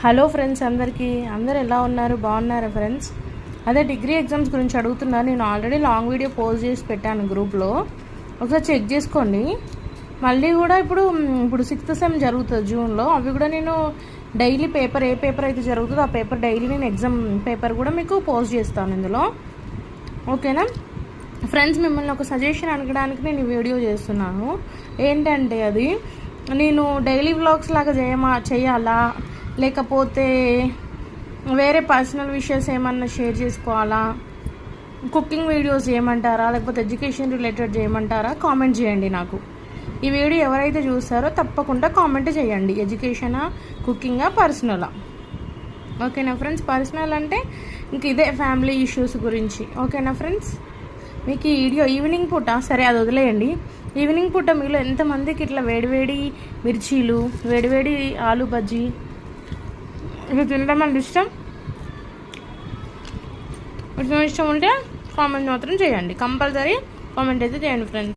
Hello friends, అందరు ఎలా ఉన్నారు? బాగున్నారా ఫ్రెండ్స్? అదే డిగ్రీ ఎగ్జామ్స్ గురించి అడుగుతున్నారు. నేను ఆల్రెడీ లాంగ్ వీడియో పోస్ట్ చేసి పెట్టాను గ్రూప్లో, ఒకసారి చెక్ చేసుకోండి. మళ్ళీ కూడా ఇప్పుడు 6th సెమ్ జరుగుతుంది జూన్లో. అవి కూడా నేను డైలీ పేపర్ ఏ పేపర్ అయితే జరుగుతుందో ఆ పేపర్ డైలీ నేను ఎగ్జామ్ పేపర్ కూడా మీకు పోస్ట్ చేస్తాను ఇందులో. ఓకేనా ఫ్రెండ్స్? మిమ్మల్ని ఒక సజెషన్ అడగడానికి నేను ఈ వీడియో చేస్తున్నాను. ఏంటంటే అది నేను డైలీ వ్లాగ్స్ లాగా చేయాలా, లేకపోతే వేరే పర్సనల్ విషయాస్ ఏమన్నా షేర్ చేసుకోవాలా, కుకింగ్ వీడియోస్ చేయమంటారా, లేకపోతే ఎడ్యుకేషన్ రిలేటెడ్ చేయమంటారా? కామెంట్ చేయండి. నాకు ఈ వీడియో ఎవరైతే చూస్తారో తప్పకుండా కామెంట్ చేయండి. ఎడ్యుకేషనా, కుకింగా, పర్సనలా? ఓకేనా ఫ్రెండ్స్? పర్సనల్ అంటే ఇంక ఇదే ఫ్యామిలీ ఇష్యూస్ గురించి. ఓకేనా ఫ్రెండ్స్? మీకు ఈ వీడియో ఈవినింగ్ పూట, సరే అది వదిలేయండి. ఈవినింగ్ పూట మీలో ఎంతమందికి ఇట్లా వేడివేడి మిర్చీలు, వేడివేడి ఆలు బజ్జీ ఇవి తినడం అంటే ఇష్టం ఉంటే కామెంట్ మాత్రం చేయండి. కంపల్సరీ కామెంట్ అయితే చేయండి ఫ్రెండ్స్.